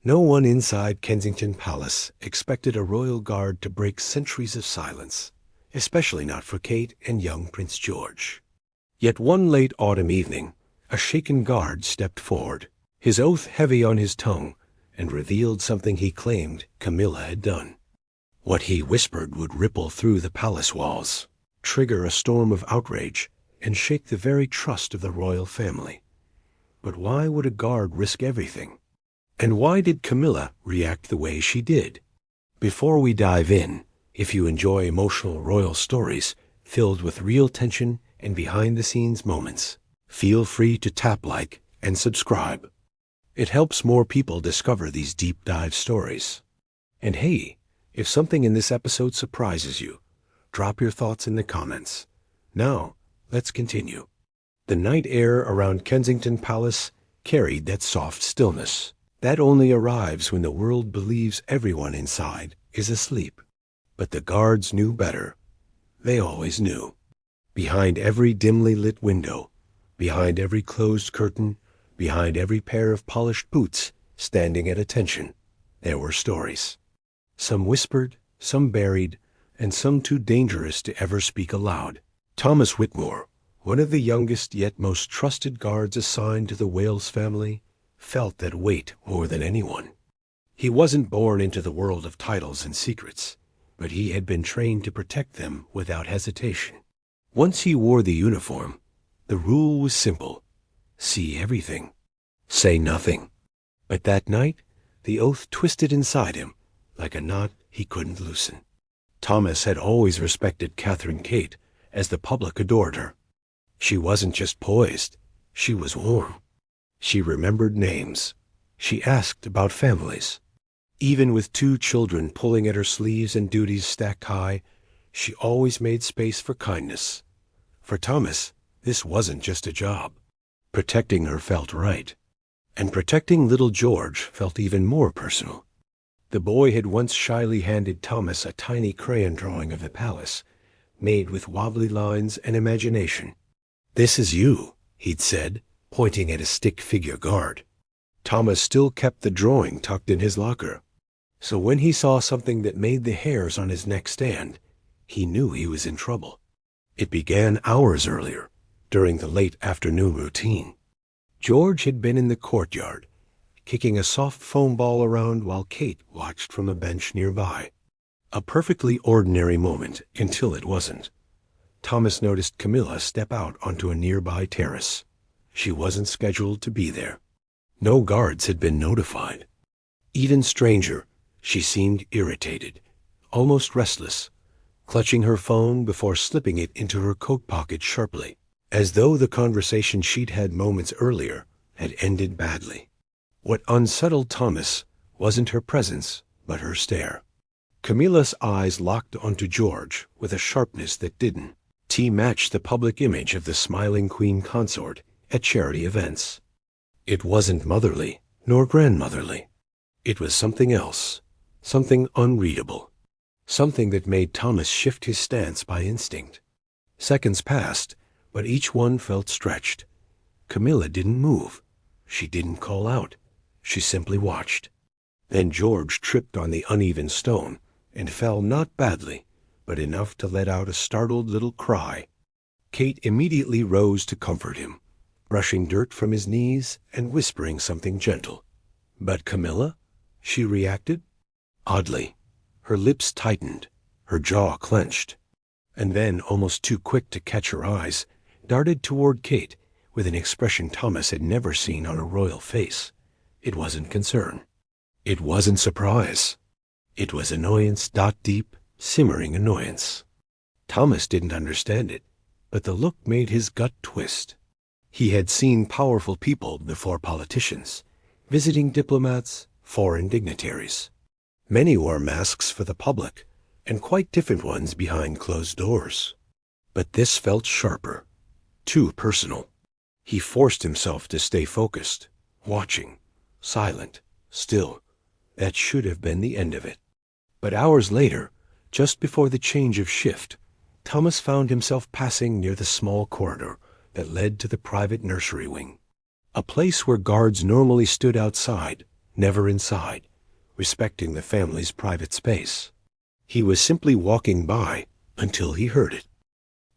No one inside Kensington Palace expected a royal guard to break centuries of silence, especially not for Kate and young Prince George. Yet one late autumn evening, a shaken guard stepped forward, his oath heavy on his tongue, and revealed something he claimed Camilla had done. What he whispered would ripple through the palace walls, trigger a storm of outrage, and shake the very trust of the royal family. But why would a guard risk everything? And why did Camilla react the way she did? Before we dive in, if you enjoy emotional royal stories filled with real tension and behind-the-scenes moments, feel free to tap like and subscribe. It helps more people discover these deep-dive stories. And hey, if something in this episode surprises you, drop your thoughts in the comments. Now, let's continue. The night air around Kensington Palace carried that soft stillness that only arrives when the world believes everyone inside is asleep. But the guards knew better. They always knew. Behind every dimly lit window, behind every closed curtain, behind every pair of polished boots standing at attention, there were stories. Some whispered, some buried, and some too dangerous to ever speak aloud. Thomas Whitmore, one of the youngest yet most trusted guards assigned to the Wales family, felt that weight more than anyone. He wasn't born into the world of titles and secrets, but he had been trained to protect them without hesitation. Once he wore the uniform, the rule was simple: see everything, say nothing. But that night, the oath twisted inside him like a knot he couldn't loosen. Thomas had always respected Catherine Kate as the public adored her. She wasn't just poised, she was warm. She remembered names. She asked about families. Even with 2 children pulling at her sleeves and duties stacked high, she always made space for kindness. For Thomas, this wasn't just a job. Protecting her felt right. And protecting little George felt even more personal. The boy had once shyly handed Thomas a tiny crayon drawing of the palace, made with wobbly lines and imagination. "This is you," he'd said, pointing at a stick figure guard. Thomas still kept the drawing tucked in his locker. So when he saw something that made the hairs on his neck stand, he knew he was in trouble. It began hours earlier, during the late afternoon routine. George had been in the courtyard, kicking a soft foam ball around while Kate watched from a bench nearby. A perfectly ordinary moment until it wasn't. Thomas noticed Camilla step out onto a nearby terrace. She wasn't scheduled to be there. No guards had been notified. Even stranger, she seemed irritated, almost restless, clutching her phone before slipping it into her coat pocket sharply, as though the conversation she'd had moments earlier had ended badly. What unsettled Thomas wasn't her presence, but her stare. Camilla's eyes locked onto George with a sharpness that didn't match the public image of the smiling queen consort at charity events. It wasn't motherly, nor grandmotherly. It was something else, something unreadable, something that made Thomas shift his stance by instinct. Seconds passed, but each one felt stretched. Camilla didn't move. She didn't call out. She simply watched. Then George tripped on the uneven stone and fell not badly, but enough to let out a startled little cry. Kate immediately rose to comfort him, brushing dirt from his knees and whispering something gentle. But Camilla? She reacted. Oddly, her lips tightened, her jaw clenched, and then, almost too quick to catch her eyes, darted toward Kate with an expression Thomas had never seen on a royal face. It wasn't concern. It wasn't surprise. It was annoyance, deep, simmering annoyance. Thomas didn't understand it, but the look made his gut twist. He had seen powerful people before politicians, visiting diplomats, foreign dignitaries. Many wore masks for the public, and quite different ones behind closed doors. But this felt sharper, too personal. He forced himself to stay focused, watching, silent, still. That should have been the end of it. But hours later, just before the change of shift, Thomas found himself passing near the small corridor that led to the private nursery wing, a place where guards normally stood outside, never inside, respecting the family's private space. He was simply walking by until he heard it.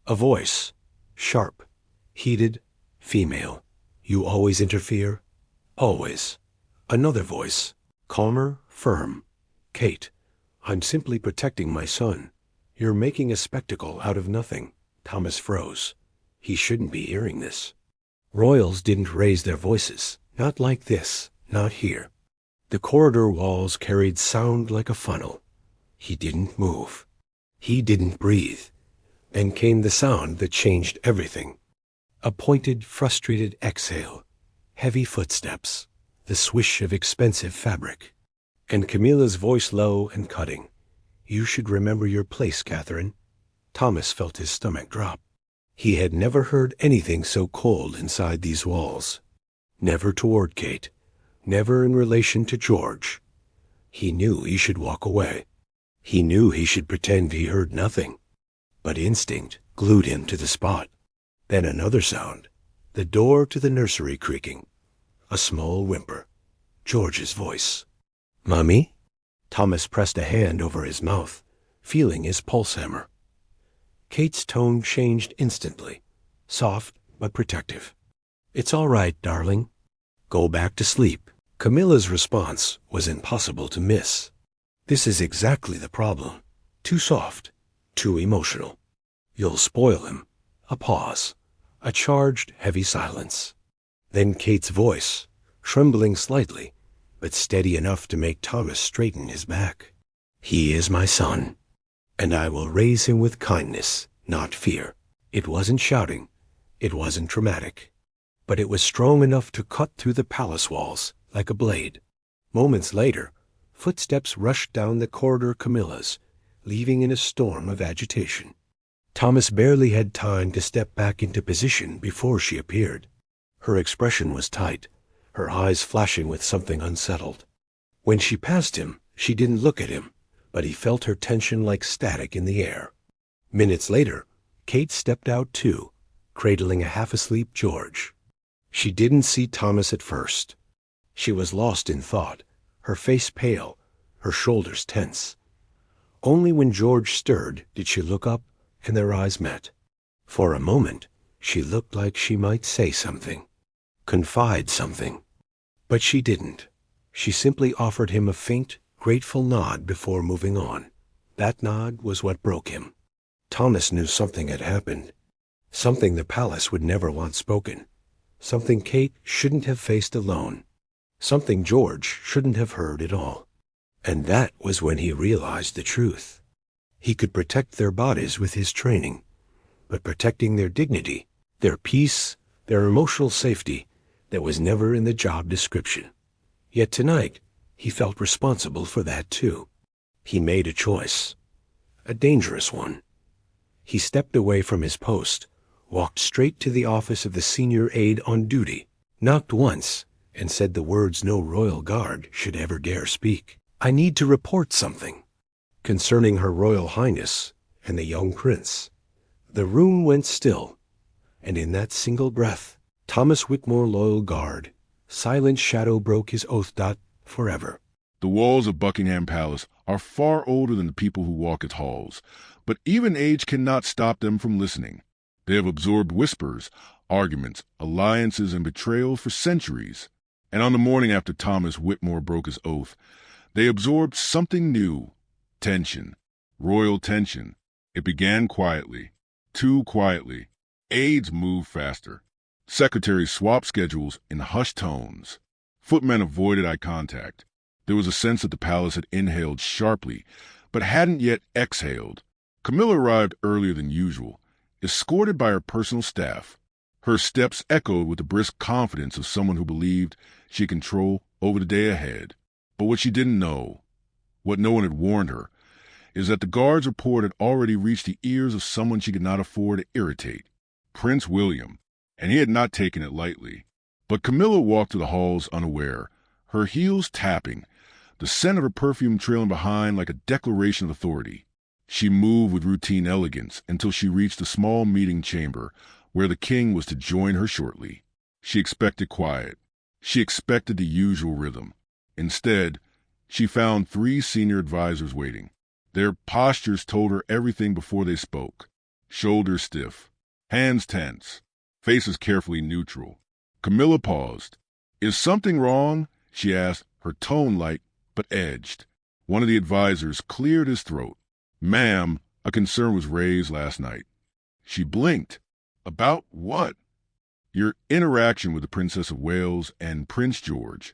A voice, sharp, heated, female. "You always interfere?" "Always." Another voice, calmer, firm. "Kate, I'm simply protecting my son. You're making a spectacle out of nothing." Thomas froze. He shouldn't be hearing this. Royals didn't raise their voices. Not like this. Not here. The corridor walls carried sound like a funnel. He didn't move. He didn't breathe. Then came the sound that changed everything. A pointed, frustrated exhale. Heavy footsteps. The swish of expensive fabric. And Camilla's voice low and cutting. "You should remember your place, Catherine." Thomas felt his stomach drop. He had never heard anything so cold inside these walls. Never toward Kate. Never in relation to George. He knew he should walk away. He knew he should pretend he heard nothing. But instinct glued him to the spot. Then another sound. The door to the nursery creaking. A small whimper. George's voice. "Mommy?" Thomas pressed a hand over his mouth, feeling his pulse hammer. Kate's tone changed instantly, soft but protective. "It's all right, darling. Go back to sleep." Camilla's response was impossible to miss. This is exactly the problem. Too soft, too emotional. You'll spoil him. A pause. A charged, heavy silence. Then Kate's voice, trembling slightly, but steady enough to make Thomas straighten his back. "He is my son, and I will raise him with kindness, not fear." It wasn't shouting. It wasn't dramatic. But it was strong enough to cut through the palace walls like a blade. Moments later, footsteps rushed down the corridor Camilla's, leaving in a storm of agitation. Thomas barely had time to step back into position before she appeared. Her expression was tight, her eyes flashing with something unsettled. When she passed him, she didn't look at him, but he felt her tension like static in the air. Minutes later, Kate stepped out too, cradling a half-asleep George. She didn't see Thomas at first. She was lost in thought, her face pale, her shoulders tense. Only when George stirred did she look up, and their eyes met. For a moment, she looked like she might say something, confide something. But she didn't. She simply offered him a faint, grateful nod before moving on. That nod was what broke him. Thomas knew something had happened. Something the palace would never want spoken. Something Kate shouldn't have faced alone. Something George shouldn't have heard at all. And that was when he realized the truth. He could protect their bodies with his training, but protecting their dignity, their peace, their emotional safety, that was never in the job description. Yet tonight, he felt responsible for that too. He made a choice, a dangerous one. He stepped away from his post, walked straight to the office of the senior aide on duty, knocked once, and said the words no royal guard should ever dare speak. "I need to report something concerning Her Royal Highness and the young prince." The room went still, and in that single breath, Thomas Whitmore, loyal guard, silent shadow broke his oath. Forever. The walls of Buckingham Palace are far older than the people who walk its halls, but even age cannot stop them from listening. They have absorbed whispers, arguments, alliances, and betrayals for centuries. And on the morning after Thomas Whitmore broke his oath, they absorbed something new. Tension. Royal tension. It began quietly. Too quietly. Aides moved faster. Secretaries swapped schedules in hushed tones. Footmen avoided eye contact. There was a sense that the palace had inhaled sharply, but hadn't yet exhaled. Camilla arrived earlier than usual, escorted by her personal staff. Her steps echoed with the brisk confidence of someone who believed she had control over the day ahead. But what she didn't know, what no one had warned her, is that the guard's report had already reached the ears of someone she could not afford to irritate, Prince William, and he had not taken it lightly. But Camilla walked to the halls unaware, her heels tapping, the scent of her perfume trailing behind like a declaration of authority. She moved with routine elegance until she reached the small meeting chamber where the king was to join her shortly. She expected quiet. She expected the usual rhythm. Instead, she found 3 senior advisors waiting. Their postures told her everything before they spoke. Shoulders stiff, hands tense, faces carefully neutral. Camilla paused. "Is something wrong?" she asked, her tone light but edged. One of the advisors cleared his throat. "Ma'am, a concern was raised last night." She blinked. "About what?" "Your interaction with the Princess of Wales and Prince George."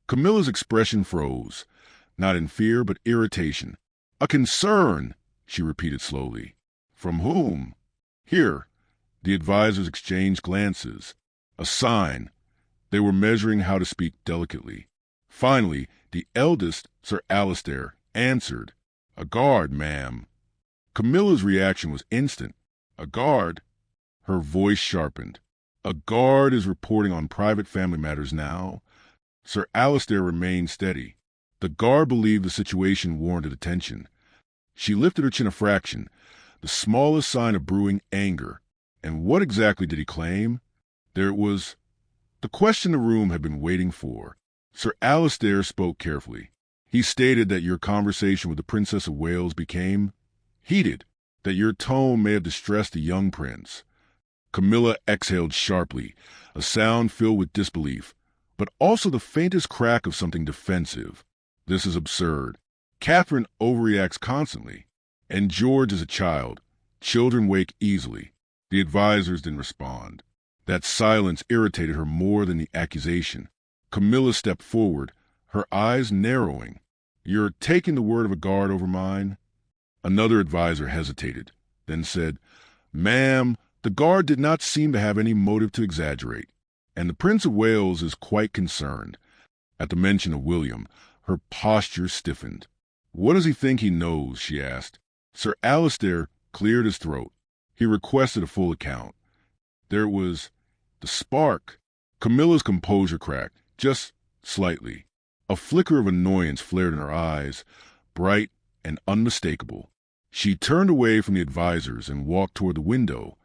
Camilla's expression froze, not in fear but irritation. "A concern," she repeated slowly. "From whom?" "Here." The advisors exchanged glances. A sign. They were measuring how to speak delicately. Finally, the eldest, Sir Alistair, answered. "A guard, ma'am." Camilla's reaction was instant. "A guard?" Her voice sharpened. "A guard is reporting on private family matters now." Sir Alistair remained steady. The guard believed the situation warranted attention. She lifted her chin a fraction, the smallest sign of brewing anger. And what exactly did he claim? There it was. The question the room had been waiting for. Sir Alistair spoke carefully. He stated that your conversation with the Princess of Wales became heated, that your tone may have distressed the young prince. Camilla exhaled sharply, a sound filled with disbelief, but also the faintest crack of something defensive. This is absurd. Catherine overreacts constantly, and George is a child. Children wake easily. The advisors didn't respond. That silence irritated her more than the accusation. Camilla stepped forward, her eyes narrowing. "You're taking the word of a guard over mine?" Another advisor hesitated, then said, "Ma'am, the guard did not seem to have any motive to exaggerate, and the Prince of Wales is quite concerned." At the mention of William, her posture stiffened. "What does he think he knows?" she asked. Sir Alistair cleared his throat. He requested a full account. There was the spark. Camilla's composure cracked, just slightly. A flicker of annoyance flared in her eyes, bright and unmistakable. She turned away from the advisors and walked toward the window,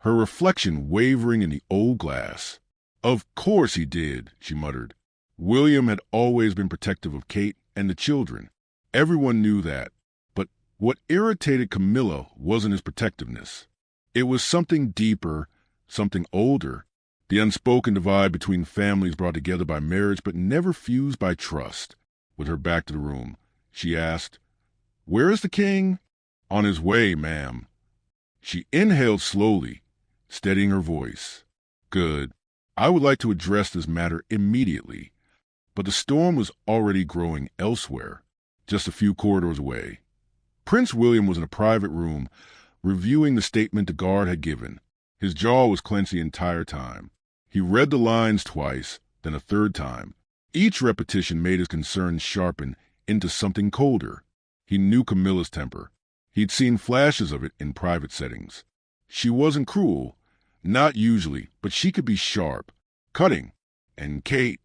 her reflection wavering in the old glass. "Of course he did," she muttered. William had always been protective of Kate and the children. Everyone knew that. But what irritated Camilla wasn't his protectiveness. It was something deeper, something older. The unspoken divide between families brought together by marriage but never fused by trust. With her back to the room, she asked, "Where is the king?" "On his way, ma'am." She inhaled slowly, steadying her voice. "Good. I would like to address this matter immediately." But the storm was already growing elsewhere, just a few corridors away. Prince William was in a private room, reviewing the statement the guard had given. His jaw was clenched the entire time. He read the lines twice, then a third time. Each repetition made his concern sharpen into something colder. He knew Camilla's temper. He'd seen flashes of it in private settings. She wasn't cruel, not usually, but she could be sharp, cutting. And Kate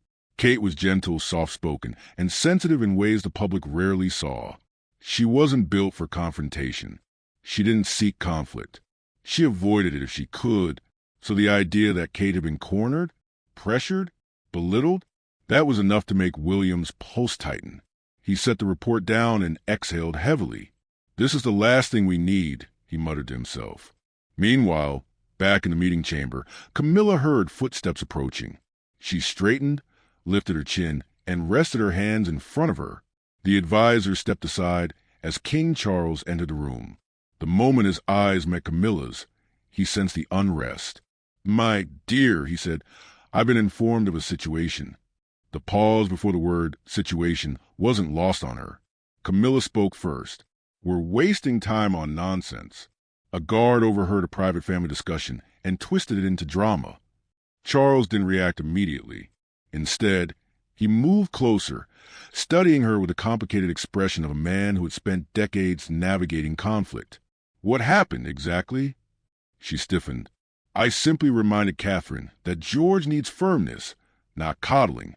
was gentle, soft-spoken, and sensitive in ways the public rarely saw. She wasn't built for confrontation. She didn't seek conflict. She avoided it if she could, so the idea that Kate had been cornered, pressured, belittled, that was enough to make William's pulse tighten. He set the report down and exhaled heavily. "This is the last thing we need," he muttered to himself. Meanwhile, back in the meeting chamber, Camilla heard footsteps approaching. She straightened, lifted her chin, and rested her hands in front of her. The advisor stepped aside as King Charles entered the room. The moment his eyes met Camilla's, he sensed the unrest. "My dear," he said, "I've been informed of a situation." The pause before the word situation wasn't lost on her. Camilla spoke first. "We're wasting time on nonsense." A guard overheard a private family discussion and twisted it into drama. Charles didn't react immediately. Instead, he moved closer, studying her with the complicated expression of a man who had spent decades navigating conflict. "What happened, exactly?" She stiffened. "I simply reminded Catherine that George needs firmness, not coddling."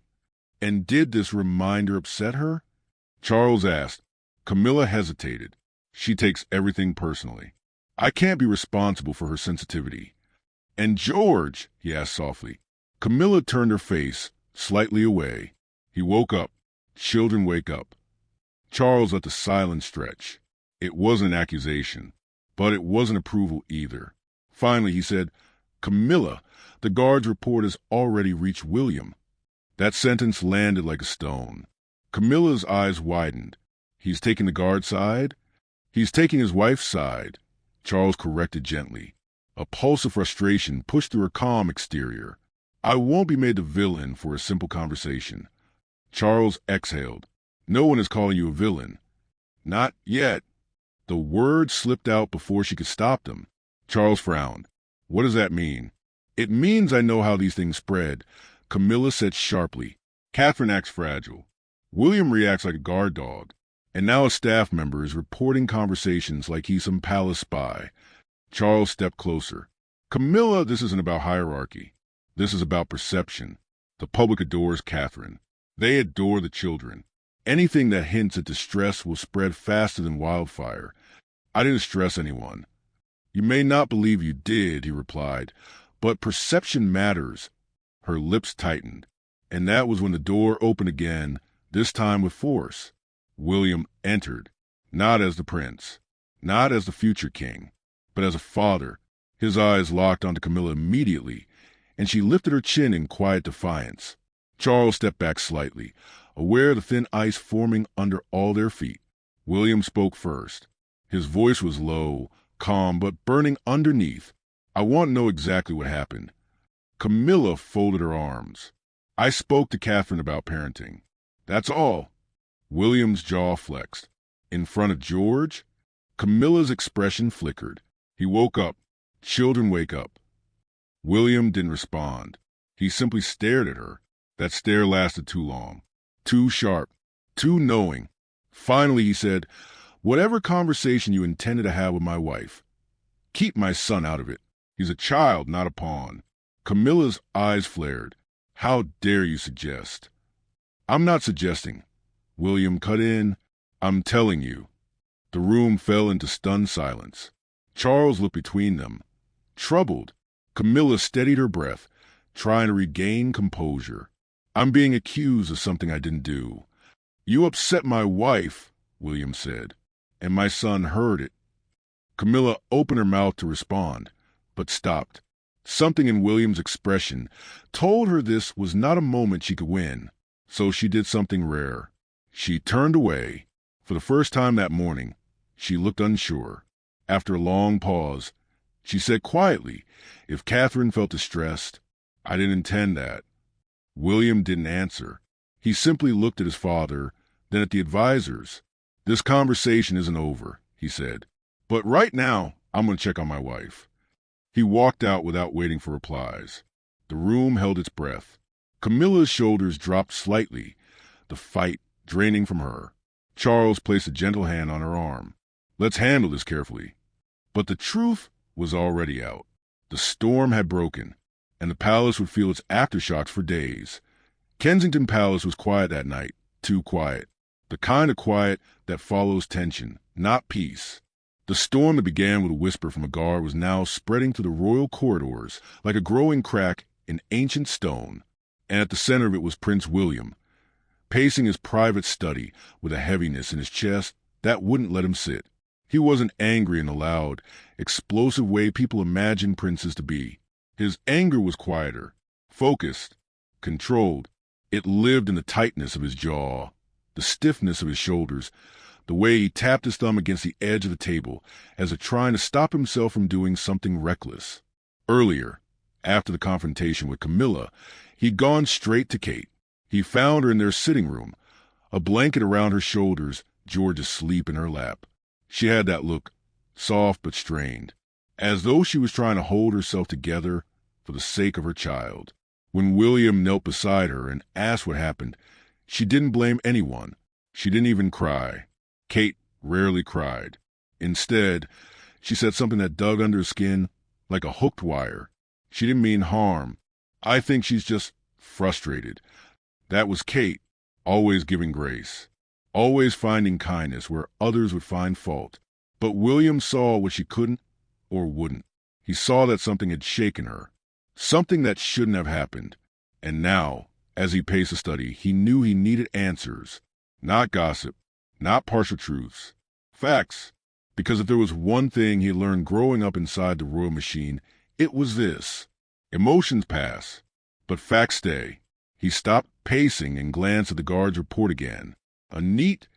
"And did this reminder upset her?" Charles asked. Camilla hesitated. "She takes everything personally. I can't be responsible for her sensitivity." "And George?" he asked softly. Camilla turned her face slightly away. He woke up. Children wake up. Charles let the silence stretch. It wasn't an accusation, but it wasn't approval either. Finally, he said, "Camilla, the guard's report has already reached William." That sentence landed like a stone. Camilla's eyes widened. He's taking the guard's side? He's taking his wife's side, Charles corrected gently. A pulse of frustration pushed through her calm exterior. "I won't be made the villain for a simple conversation." Charles exhaled. "No one is calling you a villain." "Not yet." The words slipped out before she could stop them. Charles frowned. "What does that mean?" "It means I know how these things spread," Camilla said sharply. "Catherine acts fragile. William reacts like a guard dog. And now a staff member is reporting conversations like he's some palace spy." Charles stepped closer. "Camilla, this isn't about hierarchy. This is about perception. The public adores Catherine. They adore the children. Anything that hints at distress will spread faster than wildfire. I didn't stress anyone." "You may not believe you did," he replied, "but perception matters." Her lips tightened, and that was when the door opened again, this time with force. William entered, not as the prince, not as the future king, but as a father. His eyes locked onto Camilla immediately, and she lifted her chin in quiet defiance. Charles stepped back slightly, aware of the thin ice forming under all their feet. William spoke first. His voice was low, calm, but burning underneath. "I want to know exactly what happened." Camilla folded her arms. "I spoke to Catherine about parenting. That's all." William's jaw flexed. "In front of George?" Camilla's expression flickered. "He woke up. Children wake up." William didn't respond. He simply stared at her. That stare lasted too long. Too sharp. Too knowing. Finally, he said, "Whatever conversation you intended to have with my wife, keep my son out of it. He's a child, not a pawn." Camilla's eyes flared. "How dare you suggest?" "I'm not suggesting." William cut in. "I'm telling you." The room fell into stunned silence. Charles looked between them. Troubled, Camilla steadied her breath, trying to regain composure. "I'm being accused of something I didn't do." "You upset my wife," William said, "and my son heard it." Camilla opened her mouth to respond, but stopped. Something in William's expression told her this was not a moment she could win, so she did something rare. She turned away. For the first time that morning, she looked unsure. After a long pause, she said quietly, "If Catherine felt distressed, I didn't intend that." William didn't answer. He simply looked at his father, then at the advisors. "This conversation isn't over," he said. "But right now, I'm going to check on my wife." He walked out without waiting for replies. The room held its breath. Camilla's shoulders dropped slightly, the fight draining from her. Charles placed a gentle hand on her arm. "Let's handle this carefully." But the truth was already out. The storm had broken, and the palace would feel its aftershocks for days. Kensington Palace was quiet that night, too quiet. The kind of quiet that follows tension, not peace. The storm that began with a whisper from a guard was now spreading through the royal corridors like a growing crack in ancient stone, and at the center of it was Prince William, pacing his private study with a heaviness in his chest that wouldn't let him sit. He wasn't angry in the loud, explosive way people imagine princes to be. His anger was quieter, focused, controlled. It lived in the tightness of his jaw, the stiffness of his shoulders, the way he tapped his thumb against the edge of the table as if trying to stop himself from doing something reckless. Earlier, after the confrontation with Camilla, he'd gone straight to Kate. He found her in their sitting room, a blanket around her shoulders, George asleep in her lap. She had that look, soft but strained, as though she was trying to hold herself together for the sake of her child. When William knelt beside her and asked what happened, she didn't blame anyone. She didn't even cry. Kate rarely cried. Instead, she said something that dug under her skin like a hooked wire. She didn't mean harm. "I think she's just frustrated." That was Kate, always giving grace, always finding kindness where others would find fault. But William saw what she couldn't or wouldn't. He saw that something had shaken her, something that shouldn't have happened. And now As he paced the study, he knew he needed answers. Not gossip, not partial truths. Facts. Because if there was one thing he learned growing up inside the royal machine, it was this. Emotions pass, but facts stay. He stopped pacing and glanced at the guard's report again. A neat,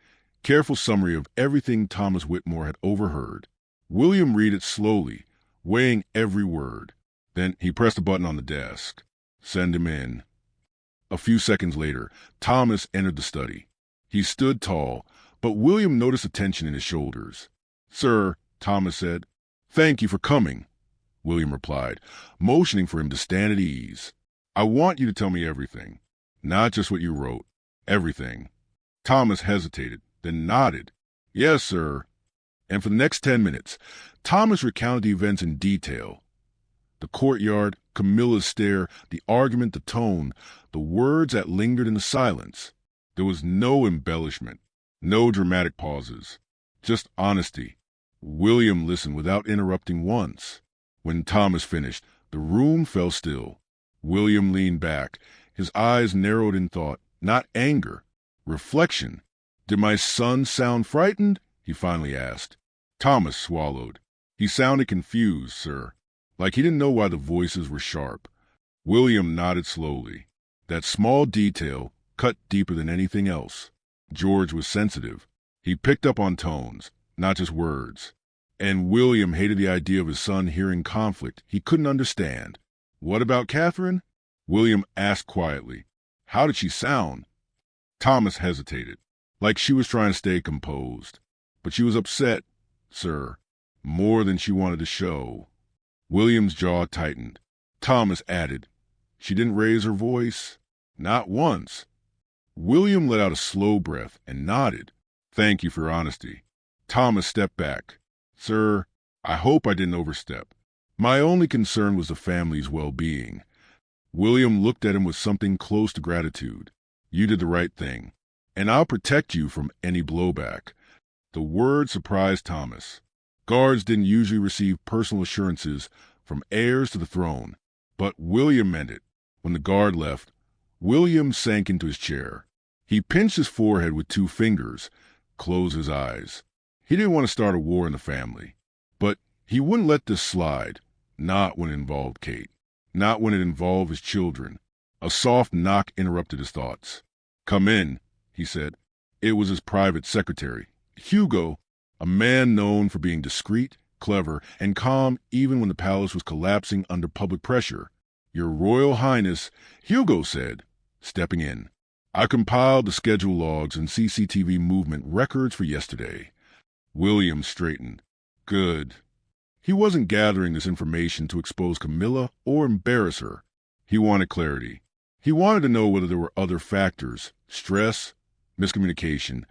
careful summary of everything Thomas Whitmore had overheard. William read it slowly, weighing every word. Then he pressed a button on the desk. Send him in. A few seconds later, Thomas entered the study. He stood tall, but William noticed a tension in his shoulders. Sir, Thomas said. Thank you for coming, William replied, motioning for him to stand at ease. I want you to tell me everything, not just what you wrote. Everything. Thomas hesitated, then nodded. Yes, sir. And for the next 10 minutes, Thomas recounted the events in detail. The courtyard, Camilla's stare, the argument, the tone, the words that lingered in the silence. There was no embellishment, no dramatic pauses, just honesty. William listened without interrupting once. When Thomas finished, the room fell still. William leaned back, his eyes narrowed in thought, not anger, reflection. Did my son sound frightened? He finally asked. Thomas swallowed. He sounded confused, sir, like he didn't know why the voices were sharp. William nodded slowly. That small detail cut deeper than anything else. George was sensitive. He picked up on tones, not just words. And William hated the idea of his son hearing conflict he couldn't understand. What about Catherine? William asked quietly. How did she sound? Thomas hesitated, like she was trying to stay composed. But she was upset, sir, more than she wanted to show. William's jaw tightened. Thomas added, She didn't raise her voice? Not once. William let out a slow breath and nodded. Thank you for your honesty. Thomas stepped back. Sir, I hope I didn't overstep. My only concern was the family's well-being. William looked at him with something close to gratitude. You did the right thing, and I'll protect you from any blowback. The word surprised Thomas. Guards didn't usually receive personal assurances from heirs to the throne, but William meant it. When the guard left, William sank into his chair. He pinched his forehead with 2 fingers, closed his eyes. He didn't want to start a war in the family, but he wouldn't let this slide, not when it involved Kate, not when it involved his children. A soft knock interrupted his thoughts. Come in, he said. It was his private secretary, Hugo, a man known for being discreet, clever, and calm even when the palace was collapsing under public pressure. Your Royal Highness, Hugo said, stepping in. I compiled the schedule logs and CCTV movement records for yesterday. William straightened. Good. He wasn't gathering this information to expose Camilla or embarrass her. He wanted clarity. He wanted to know whether there were other factors, stress, miscommunication,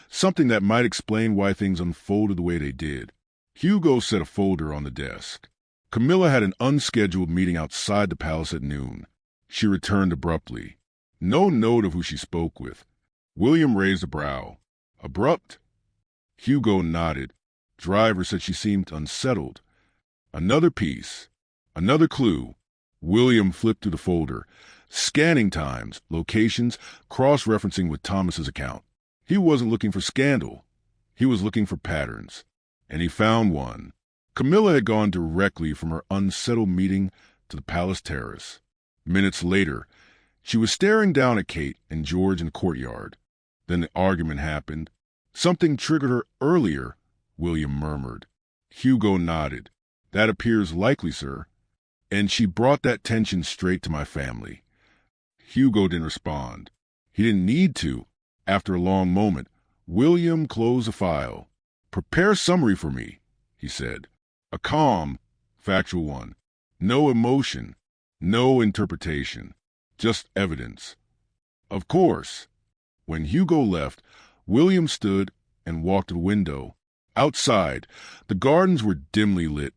something that might explain why things unfolded the way they did. Hugo set a folder on the desk. Camilla had an unscheduled meeting outside the palace at noon. She returned abruptly. No note of who she spoke with. William raised a brow. Abrupt? Hugo nodded. Driver said she seemed unsettled. Another piece. Another clue. William flipped through the folder, scanning times, locations, cross-referencing with Thomas's account. He wasn't looking for scandal. He was looking for patterns. And he found one. Camilla had gone directly from her unsettled meeting to the palace terrace. Minutes later, she was staring down at Kate and George in the courtyard. Then the argument happened. Something triggered her earlier, William murmured. Hugo nodded. That appears likely, sir. And she brought that tension straight to my family. Hugo didn't respond. He didn't need to. After a long moment, William closed the file. Prepare a summary for me, he said. A calm, factual one. No emotion, no interpretation, just evidence. Of course. When Hugo left, William stood and walked to the window. Outside, the gardens were dimly lit,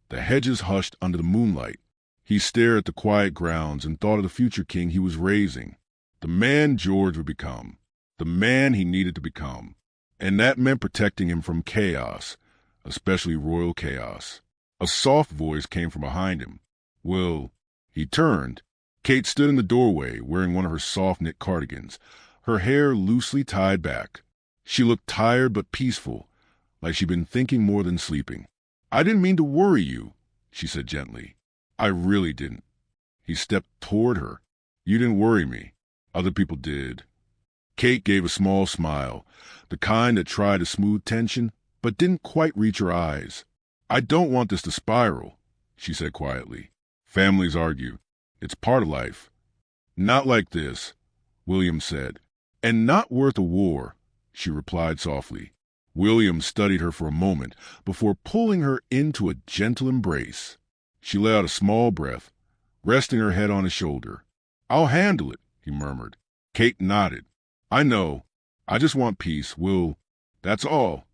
the hedges hushed under the moonlight. He stared at the quiet grounds and thought of the future king he was raising, the man George would become, the man he needed to become. And that meant protecting him from chaos, especially royal chaos. A soft voice came from behind him. Will, he turned. Kate stood in the doorway wearing one of her soft-knit cardigans, her hair loosely tied back. She looked tired but peaceful, like she'd been thinking more than sleeping. "I didn't mean to worry you," she said gently. "I really didn't." He stepped toward her. "You didn't worry me. Other people did." Kate gave a small smile, the kind that tried to smooth tension, but didn't quite reach her eyes. "I don't want this to spiral," she said quietly. "Families argue. It's part of life." "Not like this," William said. "And not worth a war," she replied softly. William studied her for a moment before pulling her into a gentle embrace. She let out a small breath, resting her head on his shoulder. "I'll handle it," he murmured. Kate nodded. "I know. I just want peace, that's all."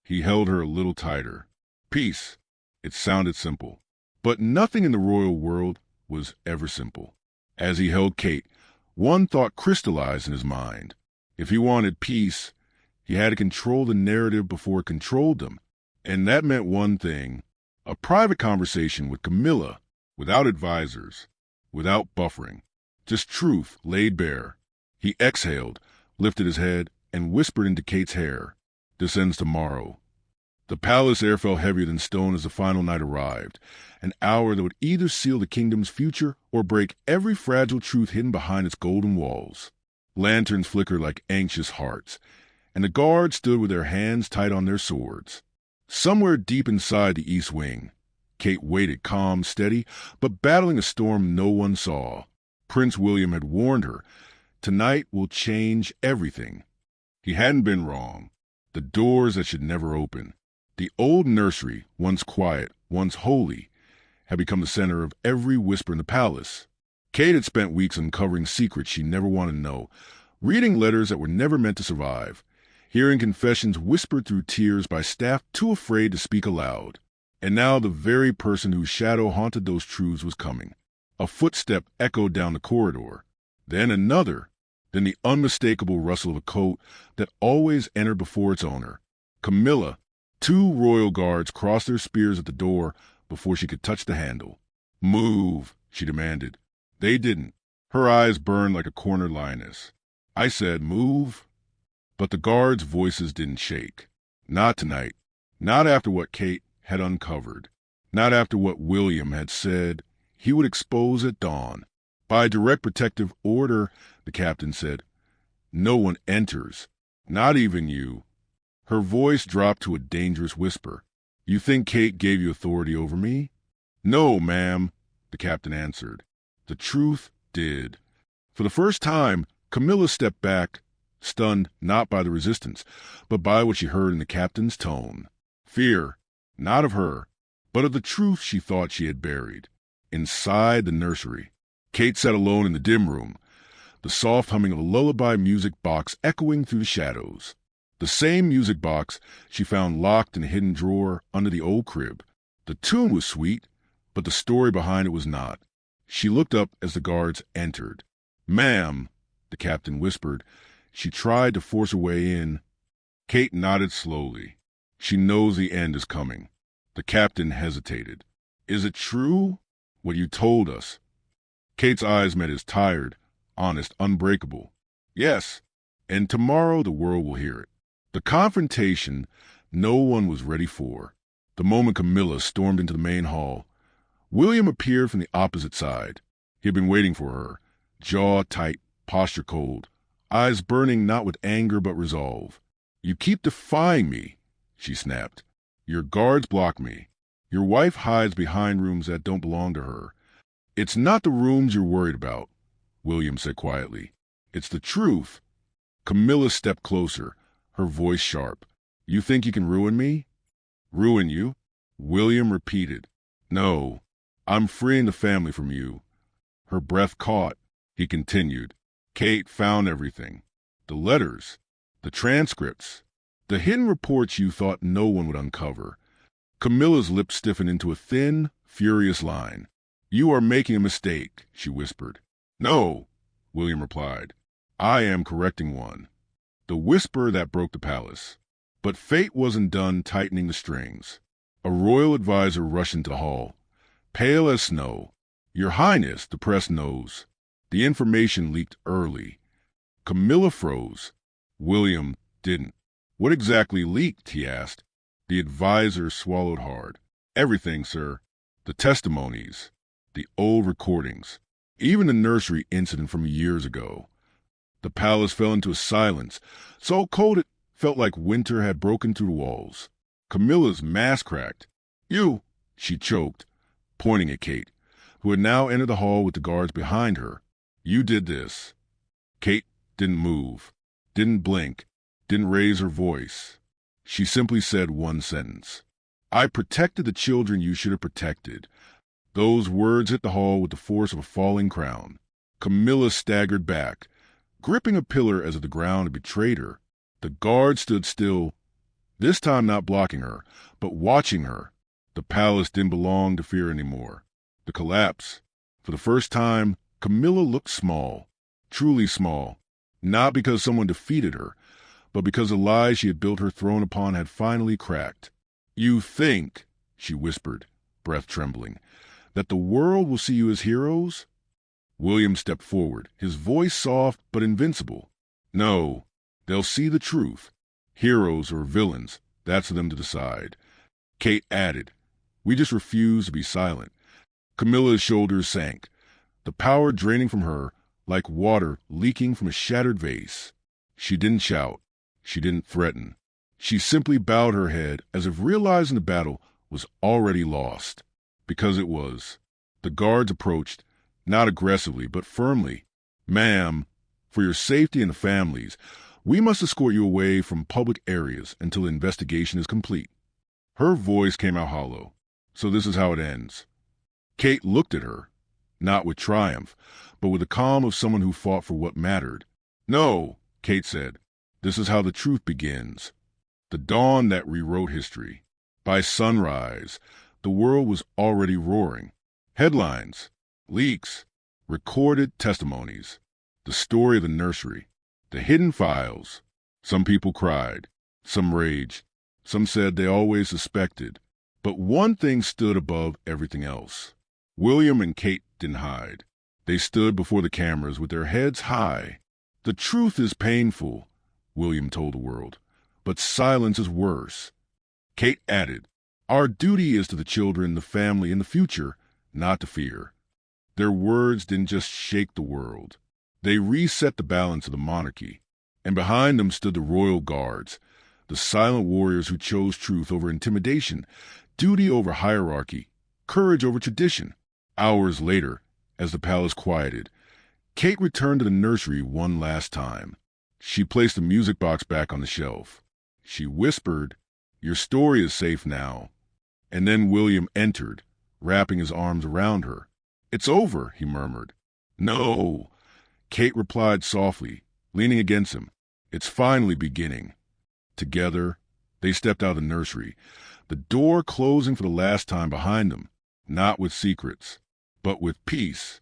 He held her a little tighter. Peace. It sounded simple. But nothing in the royal world was ever simple. As he held Kate, one thought crystallized in his mind. If he wanted peace, he had to control the narrative before it controlled them. And that meant one thing: a private conversation with Camilla, without advisors, without buffering. Just truth laid bare. He exhaled, lifted his head, and whispered into Kate's hair. "This ends tomorrow." The palace air fell heavier than stone as the final night arrived, an hour that would either seal the kingdom's future or break every fragile truth hidden behind its golden walls. Lanterns flickered like anxious hearts, and the guards stood with their hands tight on their swords. Somewhere deep inside the East Wing, Kate waited, calm, steady, but battling a storm no one saw. Prince William had warned her, tonight will change everything. He hadn't been wrong. The doors that should never open. The old nursery, once quiet, once holy, had become the center of every whisper in the palace. Kate had spent weeks uncovering secrets she never wanted to know, reading letters that were never meant to survive, hearing confessions whispered through tears by staff too afraid to speak aloud. And now the very person whose shadow haunted those truths was coming. A footstep echoed down the corridor, then another, then the unmistakable rustle of a coat that always entered before its owner. Camilla. Two royal guards crossed their spears at the door before she could touch the handle. "Move," she demanded. They didn't. Her eyes burned like a cornered lioness. "I said move." But the guards' voices didn't shake. Not tonight. Not after what Kate had uncovered. Not after what William had said he would expose at dawn. "By direct protective order," the captain said, "no one enters. Not even you." Her voice dropped to a dangerous whisper. "You think Kate gave you authority over me?" "No, ma'am," the captain answered. The truth did. For the first time, Camilla stepped back, stunned not by the resistance, but by what she heard in the captain's tone. Fear, not of her, but of the truth she thought she had buried. Inside the nursery, Kate sat alone in the dim room, the soft humming of a lullaby music box echoing through the shadows. The same music box she found locked in a hidden drawer under the old crib. The tune was sweet, but the story behind it was not. She looked up as the guards entered. "Ma'am," the captain whispered. She tried to force her way in. Kate nodded slowly. "She knows the end is coming." The captain hesitated. "Is it true, what you told us?" Kate's eyes met his, tired, honest, unbreakable. "Yes, and tomorrow the world will hear it." The confrontation no one was ready for. The moment Camilla stormed into the main hall, William appeared from the opposite side. He had been waiting for her, jaw tight, posture cold, eyes burning not with anger but resolve. "You keep defying me," she snapped. "Your guards block me. Your wife hides behind rooms that don't belong to her." "It's not the rooms you're worried about," William said quietly. "It's the truth." Camilla stepped closer, her voice sharp. "You think you can ruin me?" "Ruin you?" William repeated. "No, I'm freeing the family from you." Her breath caught. He continued. "Kate found everything. The letters, the transcripts, the hidden reports you thought no one would uncover." Camilla's lips stiffened into a thin, furious line. "You are making a mistake," she whispered. "No," William replied. "I am correcting one." The whisper that broke the palace. But fate wasn't done tightening the strings. A royal advisor rushed into the hall, pale as snow. "Your Highness," the press knows. The information leaked early. Camilla froze. William didn't. What exactly leaked, he asked. The advisor swallowed hard. Everything, sir. The testimonies, the old recordings, even the nursery incident from years ago. The palace fell into a silence, so cold it felt like winter had broken through the walls. Camilla's mask cracked. You, she choked, pointing at Kate, who had now entered the hall with the guards behind her. You did this. Kate didn't move, didn't blink, didn't raise her voice. She simply said one sentence. I protected the children you should have protected. Those words hit the hall with the force of a falling crown. Camilla staggered back, gripping a pillar as if the ground had betrayed her. The guard stood still, this time not blocking her, but watching her. The palace didn't belong to fear anymore. The collapse. For the first time, Camilla looked small, truly small, not because someone defeated her, but because the lies she had built her throne upon had finally cracked. You think, she whispered, breath trembling, that the world will see you as heroes? William stepped forward, his voice soft but invincible. No, they'll see the truth. Heroes or villains, that's for them to decide. Kate added, we just refuse to be silent. Camilla's shoulders sank, the power draining from her like water leaking from a shattered vase. She didn't shout. She didn't threaten. She simply bowed her head as if realizing the battle was already lost. Because it was. The guards approached, not aggressively, but firmly. Ma'am, for your safety and the family's, we must escort you away from public areas until the investigation is complete. Her voice came out hollow. So this is how it ends. Kate looked at her, not with triumph, but with the calm of someone who fought for what mattered. No, Kate said. This is how the truth begins. The dawn that rewrote history. By sunrise, the world was already roaring. Headlines, leaks, recorded testimonies. The story of the nursery. The hidden files. Some people cried. Some raged. Some said they always suspected. But one thing stood above everything else. William and Kate didn't hide. They stood before the cameras with their heads high. The truth is painful, William told the world, but silence is worse. Kate added, our duty is to the children, the family, and the future, not to fear. Their words didn't just shake the world. They reset the balance of the monarchy. And behind them stood the royal guards, the silent warriors who chose truth over intimidation, duty over hierarchy, courage over tradition. Hours later, as the palace quieted, Kate returned to the nursery one last time. She placed the music box back on the shelf. She whispered, your story is safe now. And then William entered, wrapping his arms around her. It's over, he murmured. No, Kate replied softly, leaning against him. It's finally beginning. Together, they stepped out of the nursery, the door closing for the last time behind them, not with secrets, but with peace.